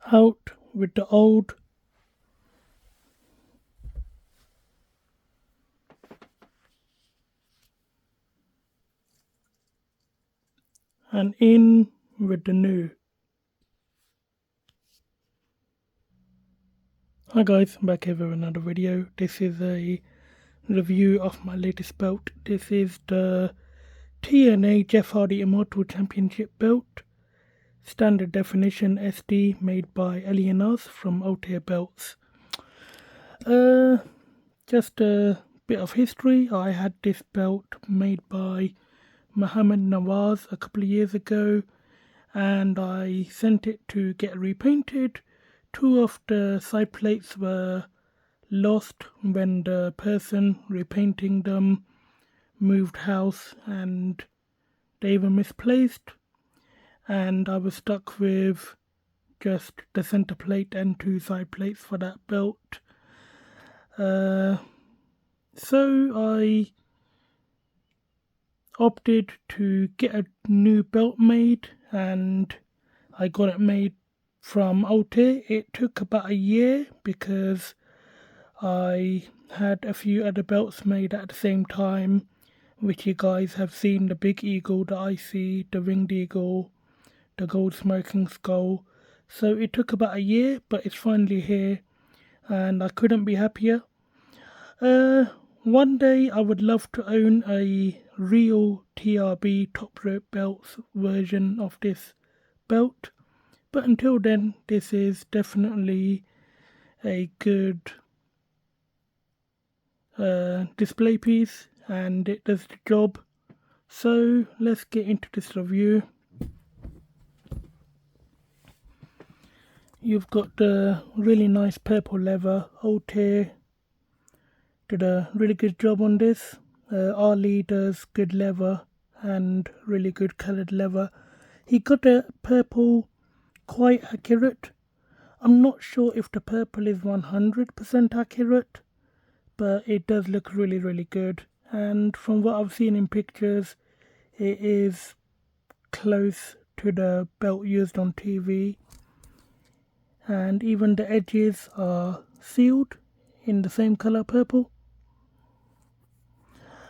Out with the old. And in with the new. Hi guys, I'm back here with another video. This is a review of my latest belt. This is the TNA Jeff Hardy Immortal Championship belt. Standard definition SD made by Alienaz from Altair Belts. Just a bit of history. I had this belt made by Mohammed Nawaz a couple of years ago, and I sent it to get repainted. Two of the side plates were lost when the person repainting them moved house and they were misplaced, and I was stuck with just the center plate and two side plates for that belt. So I opted to get a new belt made, and I got it made from Altair. It took about a year because I had a few other belts made at the same time, which you guys have seen: the Big Eagle, the IC, the Winged Eagle, the Gold Smoking Skull. So it took about a year, but it's finally here and I couldn't be happier. One day I would love to own a real TRB top rope belts version of this belt, but until then this is definitely a good display piece and it does the job. So let's get into this review. You've got the really nice purple leather. Altair did a really good job on this. Ali does good leather and really good coloured leather. He got the purple quite accurate. I'm not sure if the purple is 100% accurate, but it does look really good. And from what I've seen in pictures, it is close to the belt used on TV. And even the edges are sealed in the same colour purple.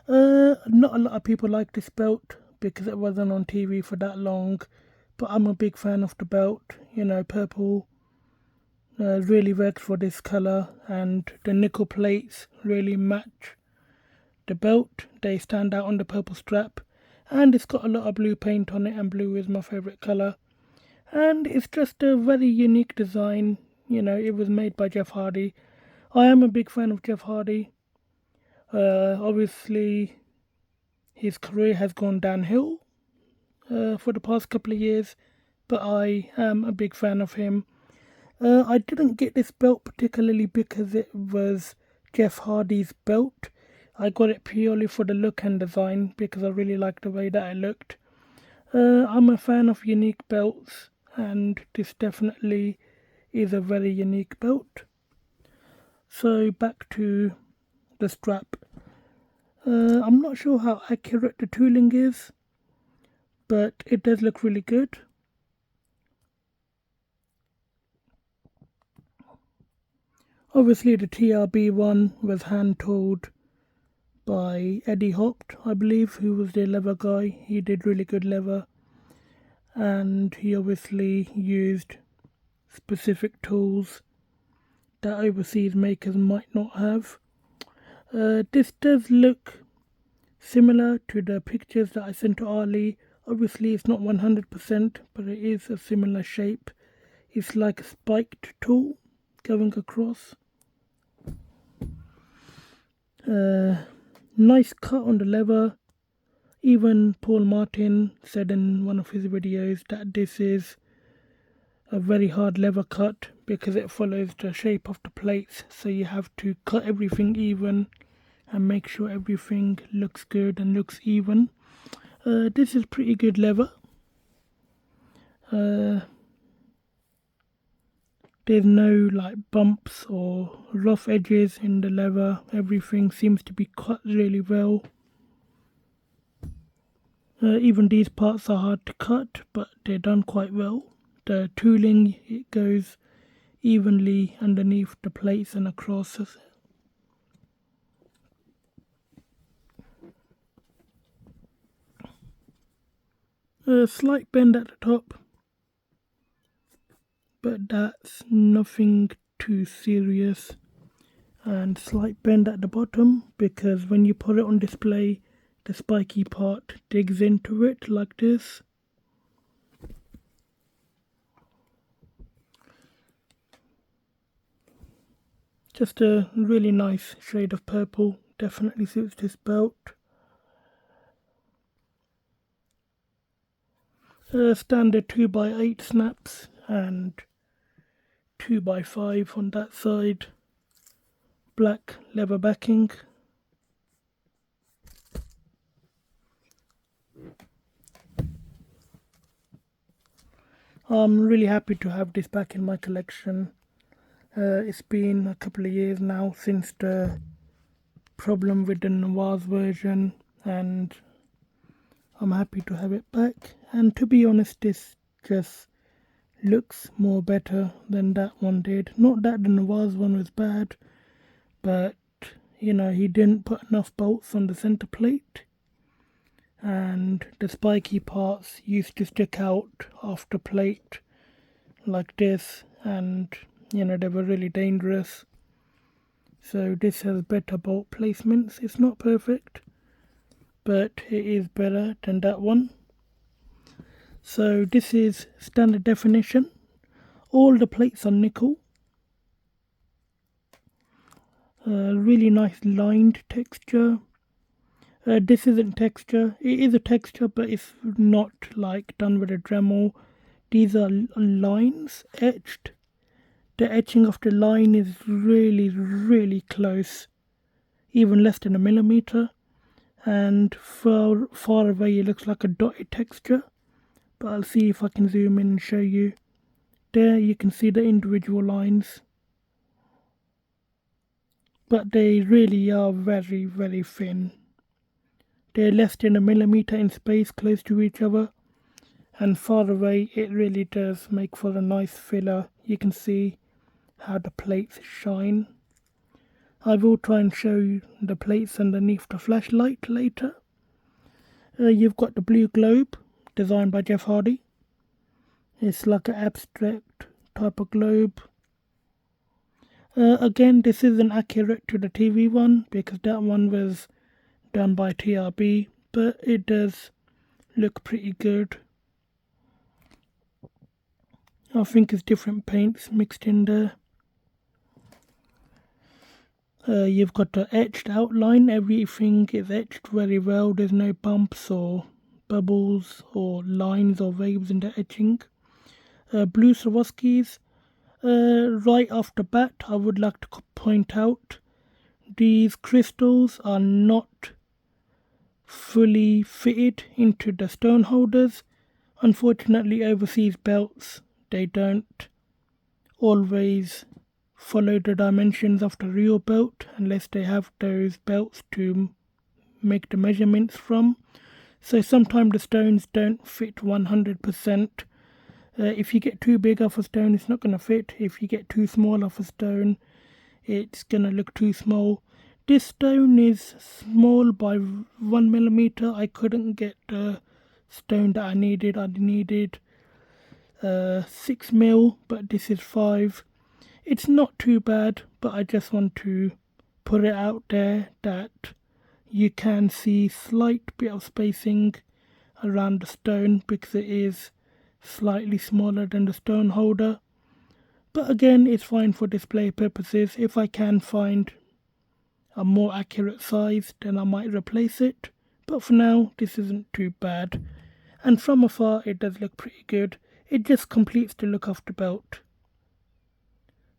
Not a lot of people like this belt because it wasn't on TV for that long, but I'm a big fan of the belt. You know, purple really works for this colour, and the nickel plates really match the belt. They stand out on the purple strap, and it's got a lot of blue paint on it, and blue is my favourite colour. And it's just a very unique design. You know, it was made by Jeff Hardy. I am a big fan of Jeff Hardy. Obviously, his career has gone downhill for the past couple of years, but I am a big fan of him. I didn't get this belt particularly because it was Jeff Hardy's belt. I got it purely for the look and design because I really liked the way that it looked. I'm a fan of unique belts, and this definitely is a very unique belt. So back to the strap. I'm not sure how accurate the tooling is, but it does look really good. Obviously the TRB one was hand tooled by Eddie Hopt, I believe, who was the leather guy. He did really good leather, and he obviously used specific tools that overseas makers might not have. This does look similar to the pictures that I sent to Ali. Obviously it's not 100%, but it is a similar shape. It's like a spiked tool going across. Nice cut on the leather. Even Paul Martin said in one of his videos that this is a very hard leather cut because it follows the shape of the plates, so you have to cut everything even and make sure everything looks good and looks even. This is pretty good leather. There's no like bumps or rough edges in the leather. Everything seems to be cut really well. Even these parts are hard to cut, but they're done quite well. The tooling, it goes evenly underneath the plates and across. A slight bend at the top, but that's nothing too serious. And slight bend at the bottom, because when you put it on display, the spiky part digs into it like this. Just a really nice shade of purple, definitely suits this belt. Standard 2x8 snaps and 2x5 on that side. Black leather backing. I'm really happy to have this back in my collection. It's been a couple of years now since the problem with the Nawaz version, and I'm happy to have it back. And to be honest, this just looks more better than that one did. Not that the Nawaz one was bad, but you know, he didn't put enough bolts on the center plate, and the spiky parts used to stick out off the plate like this, and you know, they were really dangerous. So this has better bolt placements. It's not perfect, but it is better than that one. So this is standard definition. All the plates are nickel. Really nice lined texture. This isn't texture. It is a texture, but it's not like done with a Dremel. These are lines etched. The etching of the line is really close, even less than a millimeter. And far away it looks like a dotted texture. But I'll see if I can zoom in and show you. There you can see the individual lines. But they really are very thin. They're less than a millimeter in space close to each other. And far away it really does make for a nice filler. You can see how the plates shine. I will try and show you the plates underneath the flashlight later. You've got the blue globe, designed by Jeff Hardy. It's like an abstract type of globe. Again, this isn't accurate to the TV one, because that one was done by TRB, but it does look pretty good. I think it's different paints mixed in there. You've got the etched outline. Everything is etched very well. There's no bumps or bubbles or lines or waves in the etching. Blue Swarovskis. Right off the bat, I would like to point out these crystals are not fully fitted into the stone holders. Unfortunately, overseas belts, they don't always follow the dimensions of the real belt unless they have those belts to make the measurements from. So sometimes the stones don't fit 100%. If you get too big of a stone, it's not going to fit. If you get too small of a stone, it's going to look too small. This stone is small by 1 millimeter. I couldn't get the stone that I needed. I needed 6 mil, but this is 5. It's not too bad, but I just want to put it out there that you can see slight bit of spacing around the stone because it is slightly smaller than the stone holder. But again, it's fine for display purposes. If I can find a more accurate size, then I might replace it. But for now, this isn't too bad. And from afar, it does look pretty good. It just completes the look of the belt.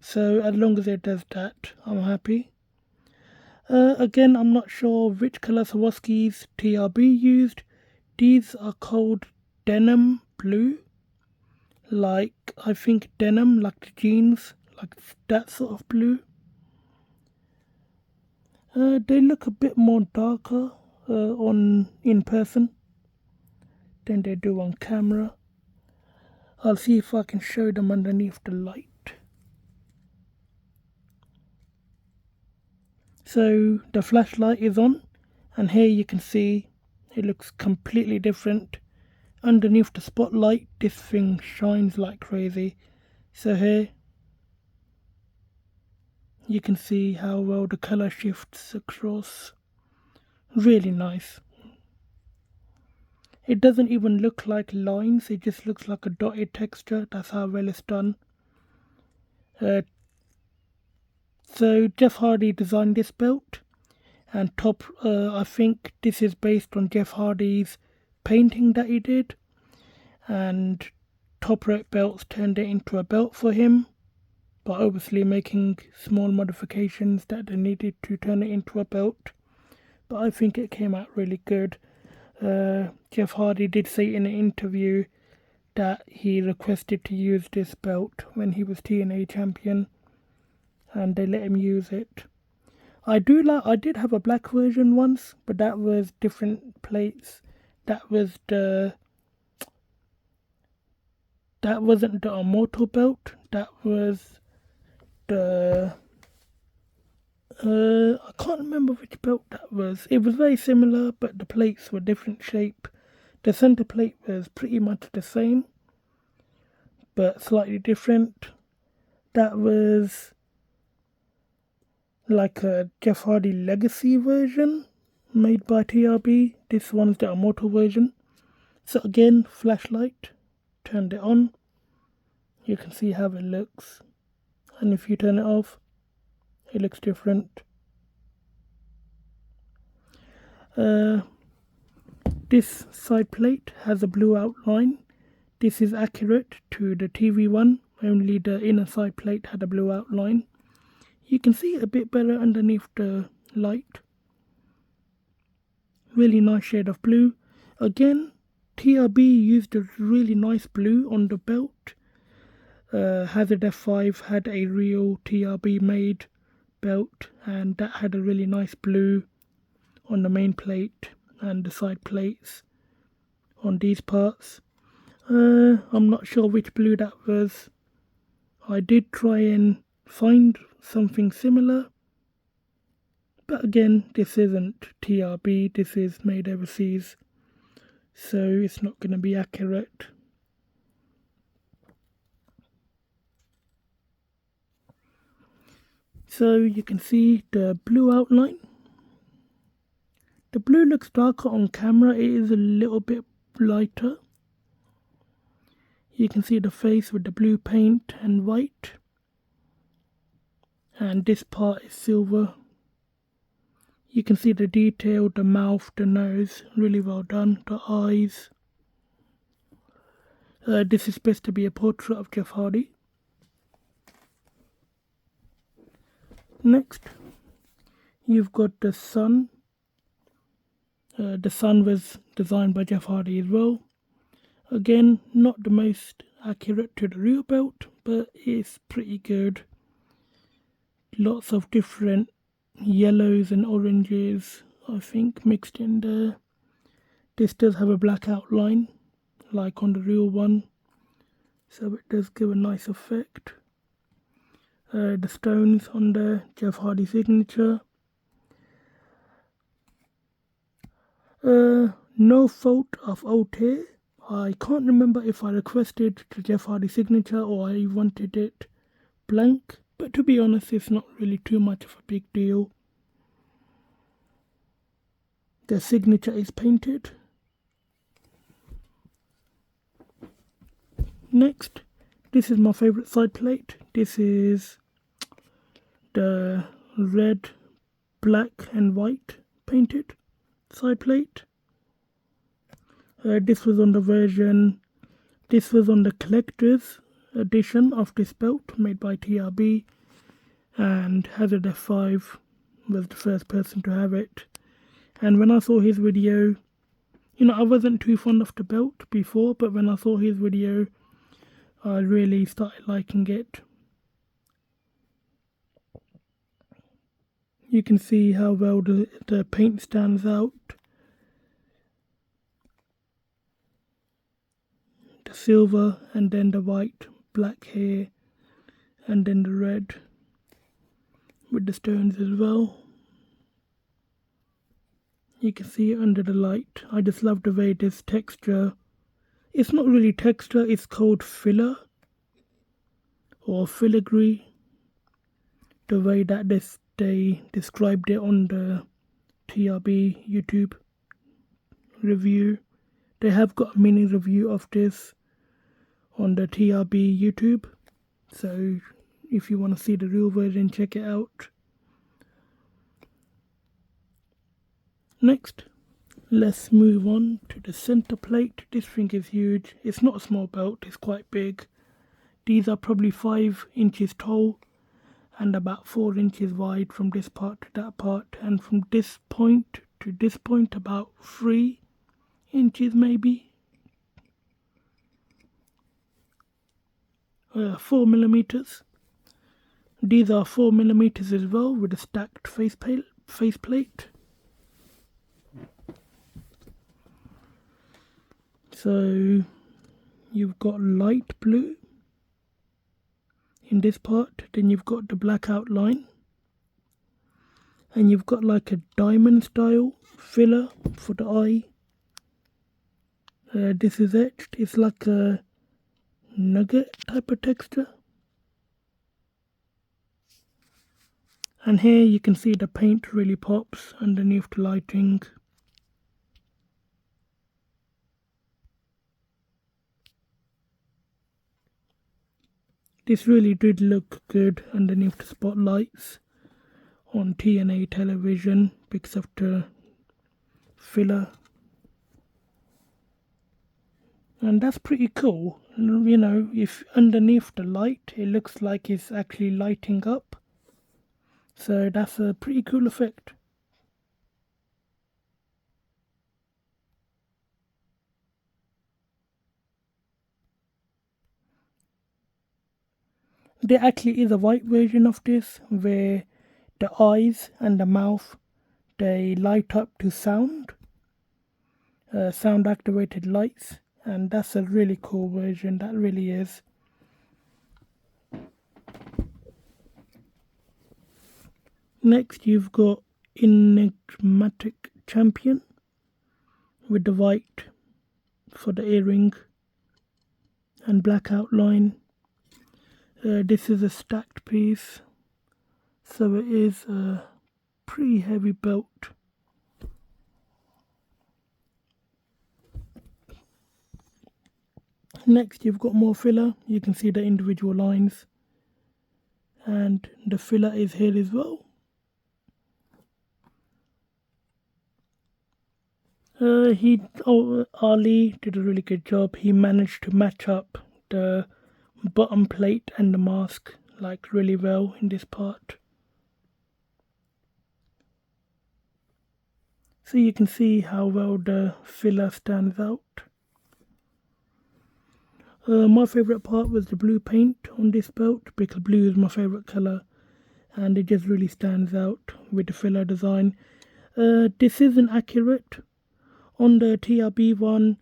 So as long as it does that, I'm happy. Again, I'm not sure which colour Swarovskis TRB used. These are called denim blue. Like, I think denim, like the jeans, like that sort of blue. They look a bit more darker in person than they do on camera. I'll see if I can show them underneath the light. So the flashlight is on, and here you can see it looks completely different. Underneath the spotlight, this thing shines like crazy. So here you can see how well the color shifts across. Really nice. It doesn't even look like lines, it just looks like a dotted texture. That's how well it's done. So Jeff Hardy designed this belt, and I think this is based on Jeff Hardy's painting that he did, and Top Rope Belts turned it into a belt for him, but obviously making small modifications that they needed to turn it into a belt. But I think it came out really good. Jeff Hardy did say in an interview that he requested to use this belt when he was TNA champion, and they let him use it. I did have a black version once, but that was different plates. That wasn't the Immortal belt. That was the I can't remember which belt that was. It was very similar, but the plates were different shape. The center plate was pretty much the same, but slightly different. That was like a Jeff Hardy Legacy version made by TRB. This one's the Immortal version. So again, flashlight, turned it on. You can see how it looks. And if you turn it off, it looks different. This side plate has a blue outline. This is accurate to the TV one, only the inner side plate had a blue outline. You can see it a bit better underneath the light. Really nice shade of blue. Again, TRB used a really nice blue on the belt. Hazard F5 had a real TRB made belt, and that had a really nice blue on the main plate and the side plates on these parts. I'm not sure which blue that was. I did try and find something similar, but again, this isn't TRB, this is made overseas, so it's not going to be accurate. So you can see the blue outline. The blue looks darker on camera, it is a little bit lighter. You can see the face with the blue paint and white. And this part is silver. You can see the detail, the mouth, the nose, really well done, the eyes. This is supposed to be a portrait of Jeff Hardy. Next, you've got the sun. The sun was designed by Jeff Hardy as well. Again, not the most accurate to the real belt, but it's pretty good. Lots of different yellows and oranges, I think, mixed in there. This does have a black outline, like on the real one, so it does give a nice effect. The stones on the Jeff Hardy signature. No fault of Altair. I can't remember if I requested the Jeff Hardy signature or I wanted it blank, but to be honest, it's not really too much of a big deal. The signature is painted. Next, this is my favourite side plate. This is the red, black and white painted side plate. This was on the collector's edition of this belt made by TRB, and Hazard F5 was the first person to have it. And when I saw his video, I wasn't too fond of the belt before, but when I saw his video, I really started liking it. You can see how well the paint stands out. The silver and then the white, black hair, and then the red with the stones as well. You can see it under the light. I just love the way this texture, it's not really texture, it's called filler or filigree. The way that they described it on the TRB YouTube review. They have got a mini review of this on the TRB YouTube. So if you want to see the real version, check it out. Next, let's move on to the center plate. This thing is huge. It's not a small belt, it's quite big. These are probably 5 inches tall and about 4 inches wide from this part to that part, and from this point to this point about 3 inches maybe. 4 millimeters. These are 4 millimeters as well with a stacked faceplate. So you've got light blue in this part, then you've got the black outline, and you've got like a diamond style filler for the eye. This is etched, it's like a nugget type of texture. And here you can see the paint really pops underneath the lighting. This really did look good underneath the spotlights on TNA television because of the filler. And that's pretty cool. You know, if underneath the light it looks like it's actually lighting up. So that's a pretty cool effect. There actually is a white version of this where the eyes and the mouth, they light up to sound. Sound activated lights, and that's a really cool version, that really is. Next you've got Enigmatic Champion with the white for the earring and black outline. This is a stacked piece, so it is a pretty heavy belt. Next you've got more filler. You can see the individual lines, and the filler is here as well. Ali did a really good job. He managed to match up the bottom plate and the mask like really well in this part. So you can see how well the filler stands out. My favourite part was the blue paint on this belt because blue is my favourite colour, and it just really stands out with the filler design. This isn't accurate. On the TRB one,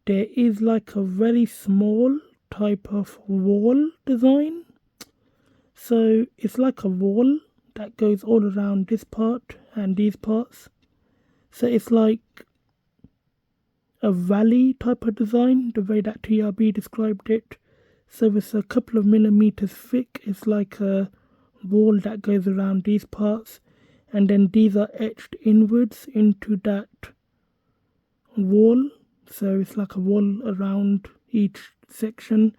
there is like a very small type of wall design. So it's like a wall that goes all around this part and these parts. So it's like a valley type of design, the way that TRB described it. So it's a couple of millimeters thick. It's like a wall that goes around these parts, and then these are etched inwards into that wall. So it's like a wall around each section,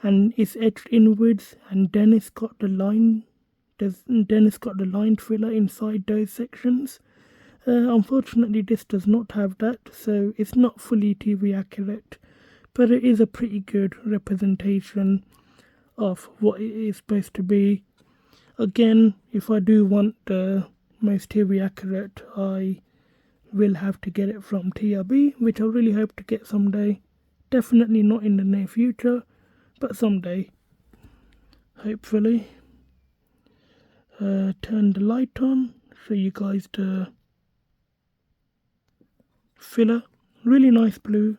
and it's etched inwards, and then it's got the line. Then it's got the line filler inside those sections. Unfortunately, this does not have that, so it's not fully TV accurate, but it is a pretty good representation of what it is supposed to be. Again, if I do want the most TV accurate, I will have to get it from TRB, which I really hope to get someday. Definitely not in the near future, but someday, hopefully. Turn the light on, show you guys the filler. Really nice blue.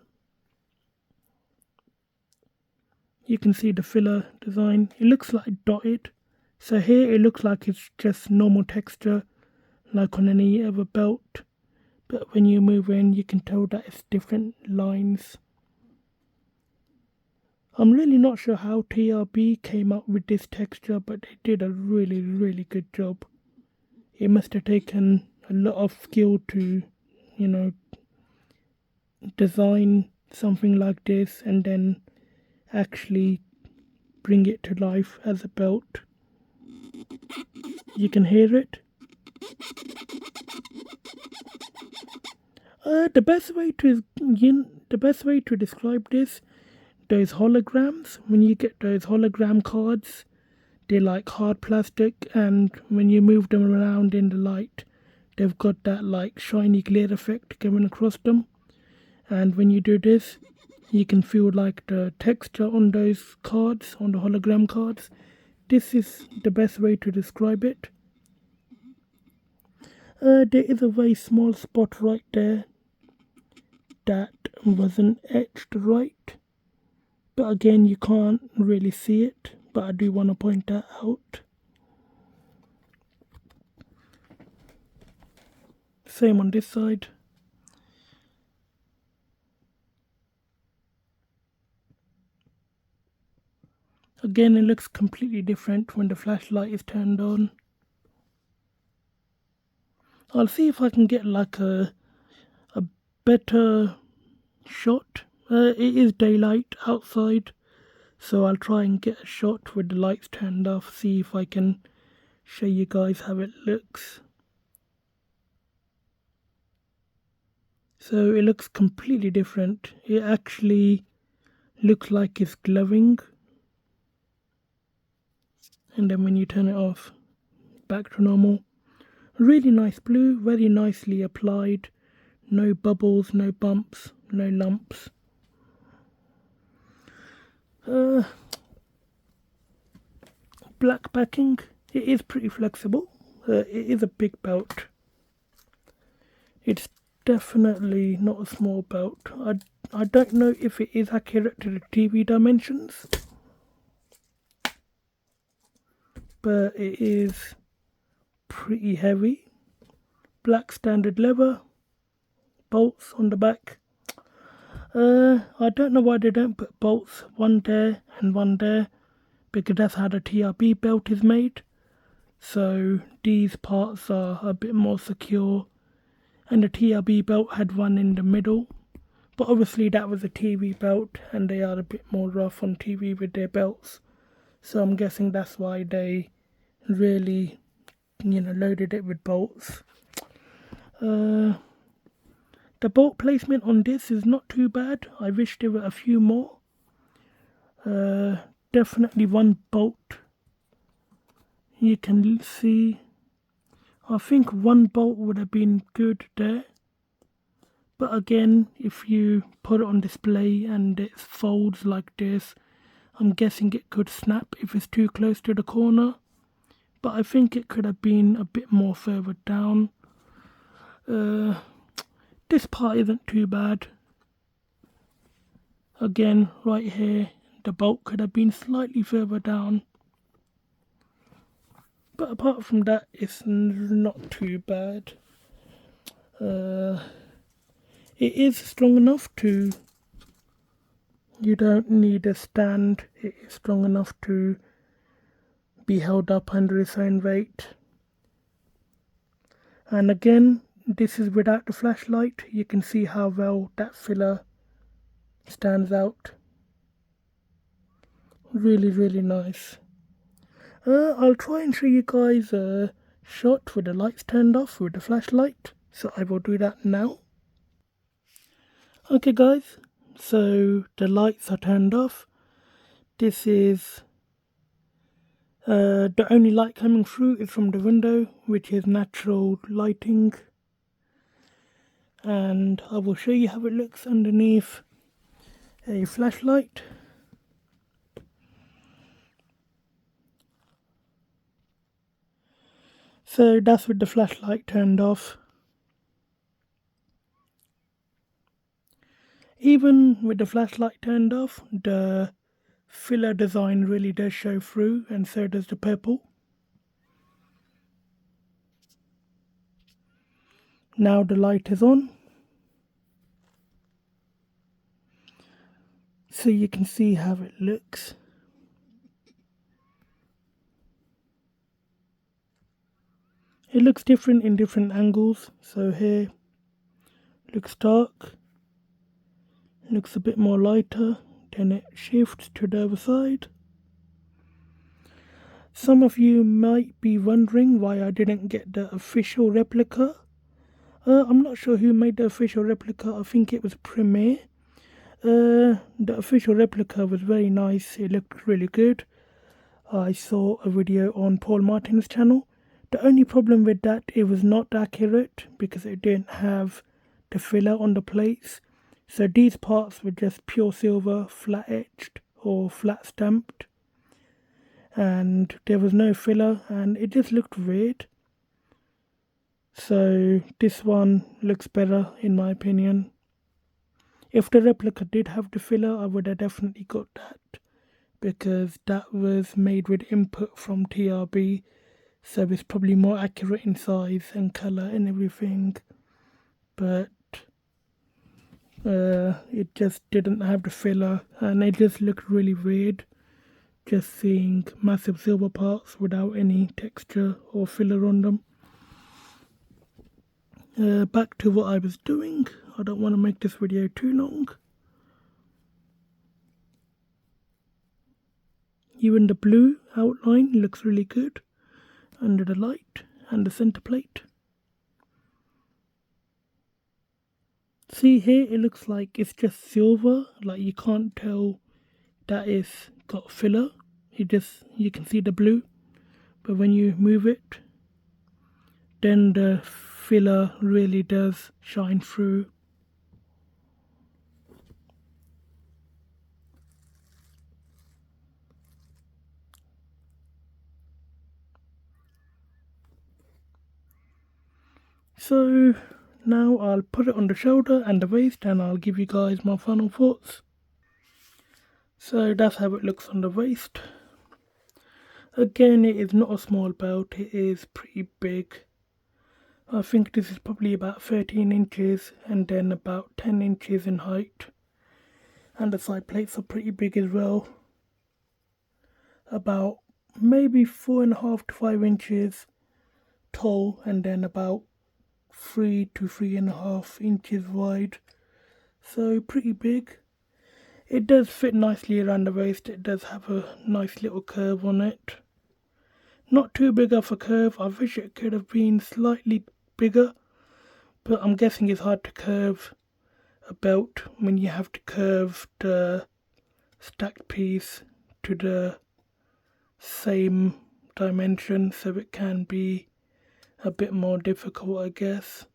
You can see the filler design. It looks like dotted. So here it looks like it's just normal texture, like on any other belt. but when you move in you can tell that it's different lines. I'm really not sure how TRB came up with this texture, but they did a really good job. It must have taken a lot of skill to, you know, design something like this and then actually bring it to life as a belt. You can hear it. The best way to describe this, those holograms. When you get those hologram cards, they're like hard plastic, and when you move them around in the light, they've got that like shiny glare effect coming across them. And when you do this, you can feel like the texture on those cards, on the hologram cards. This is the best way to describe it. There is a very small spot right there that wasn't etched right, but again you can't really see it, but I do want to point that out. Same on this side. Again, it looks completely different when the flashlight is turned on. I'll see if I can get like a better shot. It is daylight outside, so I'll try and get a shot with the lights turned off, see if I can show you guys how it looks. So it looks completely different. It actually looks like it's glowing, and then when you turn it off, back to normal. Really nice blue, very nicely applied. No bubbles, no bumps, no lumps. Black backing. It is pretty flexible. It is a big belt. It's definitely not a small belt. I don't know if it is accurate to the TV dimensions, but it is pretty heavy. Black standard leather, bolts on the back. I don't know why they don't put bolts one there and one there, because that's how the TRB belt is made. So these parts are a bit more secure, and the TRB belt had one in the middle, but obviously that was a TV belt and they are a bit more rough on TV with their belts, so I'm guessing that's why they really, loaded it with bolts. The bolt placement on this is not too bad. I wish there were a few more. Definitely one bolt. You can see, I think one bolt would have been good there. But again, if you put it on display and it folds like this, I'm guessing it could snap if it's too close to the corner. But I think it could have been a bit more further down. This part isn't too bad. Again, right here, the bolt could have been slightly further down. But apart from that, it's not too bad. It is strong enough to... You don't need a stand. It is strong enough to be held up under its own weight. And again, this is without the flashlight. You can see how well that filler stands out. Really nice. I'll try and show you guys a shot with the lights turned off with the flashlight. So I will do that now. Okay guys, so the lights are turned off. This is the only light coming through is from the window, which is natural lighting. And I will show you how it looks underneath a flashlight. So that's with the flashlight turned off. Even with the flashlight turned off, the filler design really does show through, and so does the purple. Now the light is on, so you can see how it looks. It looks different in different angles. So here looks dark, looks a bit more lighter, then it shifts to the other side. Some of you might be wondering why I didn't get the official replica. I'm not sure who made the official replica. I think it was Premiere. The official replica was very nice. It looked really good. I saw a video on Paul Martin's channel. The only problem with that, it was not accurate because it didn't have the filler on the plates. So these parts were just pure silver, flat etched or flat stamped. And there was no filler and it just looked weird. So this one looks better in my opinion. If the replica did have the filler, I would have definitely got that, because that was made with input from TRB, so it's probably more accurate in size and colour and everything. But it just didn't have the filler and it just looked really weird, just seeing massive silver parts without any texture or filler on them. Back to what I was doing. I don't want to make this video too long. Even the blue outline looks really good under the light and the center plate. See here, it looks like it's just silver, like you can't tell that it's got filler. You can see the blue, but when you move it, then the filler really does shine through. So now I'll put it on the shoulder and the waist and I'll give you guys my final thoughts. So that's how it looks on the waist. Again, it is not a small belt, it is pretty big. I think this is probably about 13 inches and then about 10 inches in height. And the side plates are pretty big as well. About maybe 4.5 to 5 inches tall and then about 3 to 3.5 inches wide. So pretty big. It does fit nicely around the waist. It does have a nice little curve on it. Not too big of a curve. I wish it could have been slightly bigger, but I'm guessing it's hard to curve a belt when you have to curve the stacked piece to the same dimension, so it can be a bit more difficult, I guess.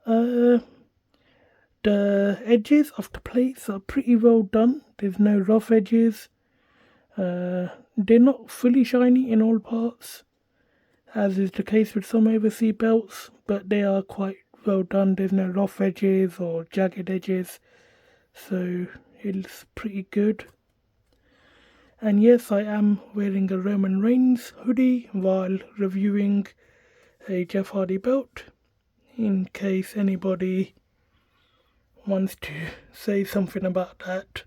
The edges of the plates are pretty well done. There's no rough edges. They're not fully shiny in all parts, as is the case with some overseas belts, but they are quite well done. There's no rough edges or jagged edges, so it's pretty good. And yes, I am wearing a Roman Reigns hoodie while reviewing a Jeff Hardy belt, in case anybody wants to say something about that.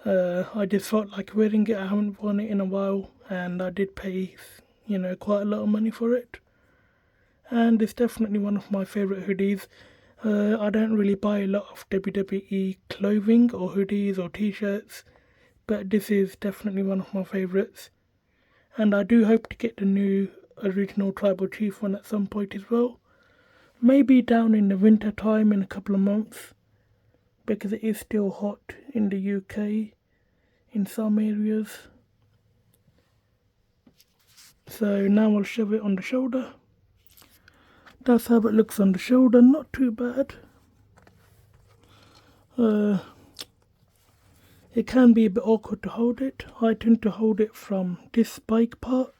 I just felt like wearing it. I haven't worn it in a while and I did pay, quite a lot of money for it. And it's definitely one of my favourite hoodies. I don't really buy a lot of WWE clothing or hoodies or t-shirts, but this is definitely one of my favourites. And I do hope to get the new original Tribal Chief one at some point as well. Maybe down in the winter time in a couple of months, because it is still hot in the UK in some areas. So now I'll shove it on the shoulder. That's how it looks on the shoulder, not too bad. It can be a bit awkward to hold it. I tend to hold it from this spike part,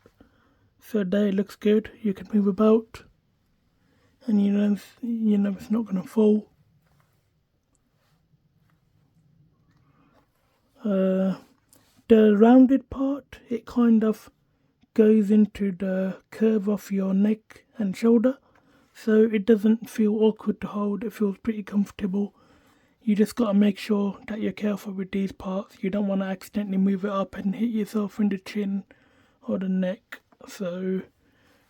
so there it looks good. You can move about and you know it's not going to fall. The rounded part, it kind of goes into the curve of your neck and shoulder, so it doesn't feel awkward to hold. It feels pretty comfortable. You just gotta make sure that you're careful with these parts. You don't want to accidentally move it up and hit yourself in the chin or the neck. So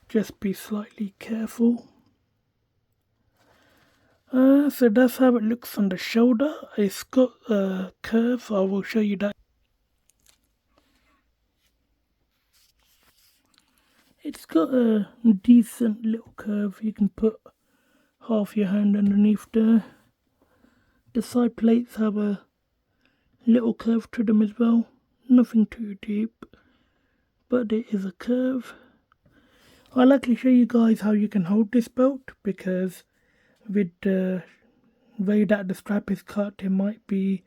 just be slightly careful. So that's how it looks on the shoulder. It's got a curve. I will show you that. It's got a decent little curve. You can put half your hand underneath there. The side plates have a little curve to them as well. Nothing too deep, but there is a curve. I'll actually show you guys how you can hold this belt, because with the way that the strap is cut, it might be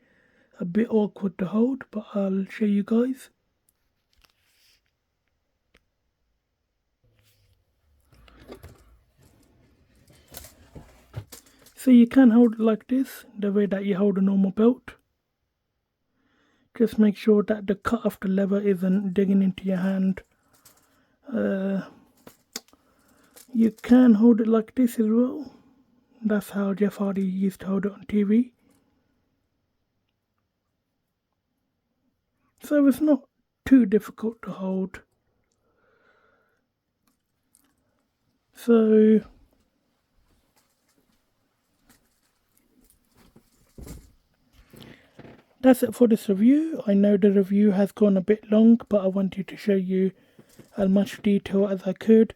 a bit awkward to hold, but I'll show you guys. So you can hold it like this, the way that you hold a normal belt. Just make sure that the cut of the lever isn't digging into your hand. You can hold it like this as well. That's how Jeff Hardy used to hold it on TV. So it's not too difficult to hold. So that's it for this review. I know the review has gone a bit long, but I wanted to show you as much detail as I could.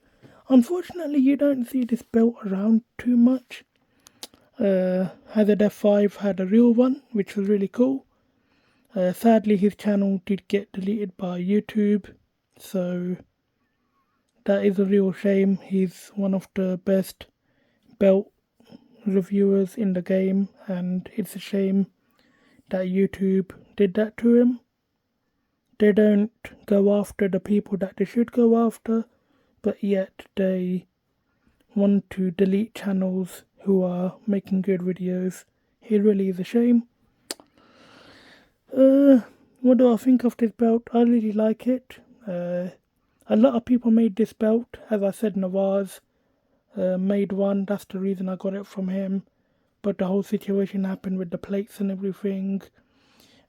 Unfortunately, you don't see this belt around too much. Hazard F5 had a real one, which was really cool. Sadly, his channel did get deleted by YouTube, so that is a real shame. He's one of the best belt reviewers in the game, and it's a shame that YouTube did that to him. They don't go after the people that they should go after, but yet they want to delete channels who are making good videos. It really is a shame. What do I think of this belt? I really like it. A lot of people made this belt. As I said, Nawaz made one. That's the reason I got it from him. But the whole situation happened with the plates and everything.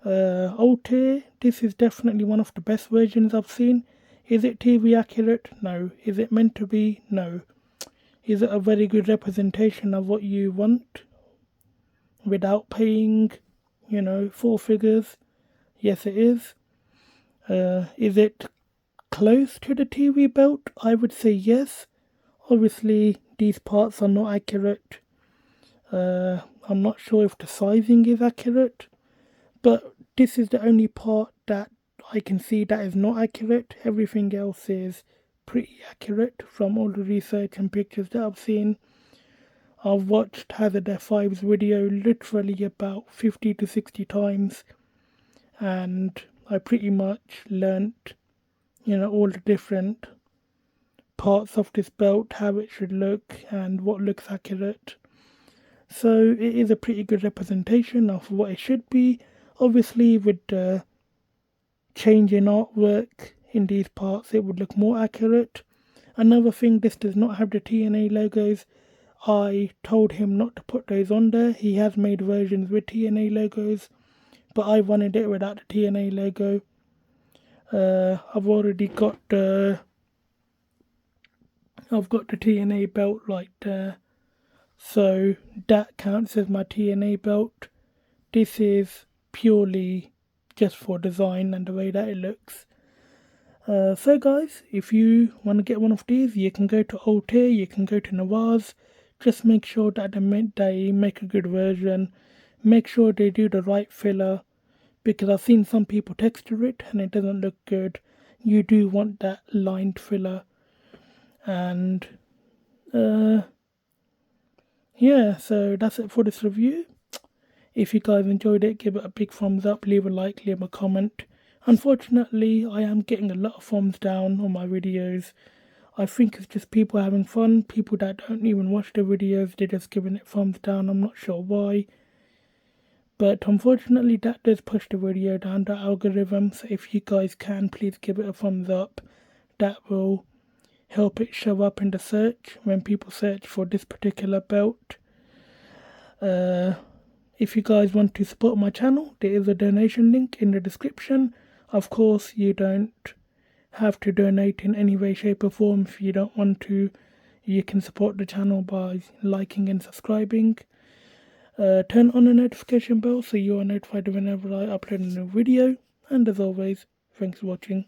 Altair, this is definitely one of the best versions I've seen. Is it TV accurate? No. Is it meant to be? No. Is it a very good representation of what you want without paying, 4 figures? Yes, it is. Is it close to the TV belt? I would say yes. Obviously, these parts are not accurate. I'm not sure if the sizing is accurate, but this is the only part that I can see that is not accurate. Everything else is pretty accurate from all the research and pictures that I've seen. I've watched Hazard F5's video literally about 50 to 60 times, and I pretty much learnt, all the different parts of this belt, how it should look and what looks accurate. So it is a pretty good representation of what it should be. Obviously, with the change in artwork in these parts, it would look more accurate. Another thing, this does not have the TNA logos. I told him not to put those on there. He has made versions with TNA logos, but I wanted it without the TNA logo. I've already got the TNA belt right there, so that counts as my TNA belt. This is purely just for design and the way that it looks. So guys, if you want to get one of these, you can go to Altair, you can go to Nawaz. Just make sure that they make a good version. Make sure they do the right filler, because I've seen some people texture it and it doesn't look good. You do want that lined filler. And yeah, so that's it for this review. If you guys enjoyed it, give it a big thumbs up, leave a like, leave a comment. Unfortunately, I am getting a lot of thumbs down on my videos. I think it's just people having fun. People that don't even watch the videos, they're just giving it thumbs down. I'm not sure why. But unfortunately, that does push the video down the algorithm. So if you guys can, please give it a thumbs up. That will help it show up in the search when people search for this particular belt. If you guys want to support my channel, there is a donation link in the description. Of course, you don't have to donate in any way, shape or form. If you don't want to, you can support the channel by liking and subscribing. Turn on the notification bell so you are notified whenever I upload a new video. And as always, thanks for watching.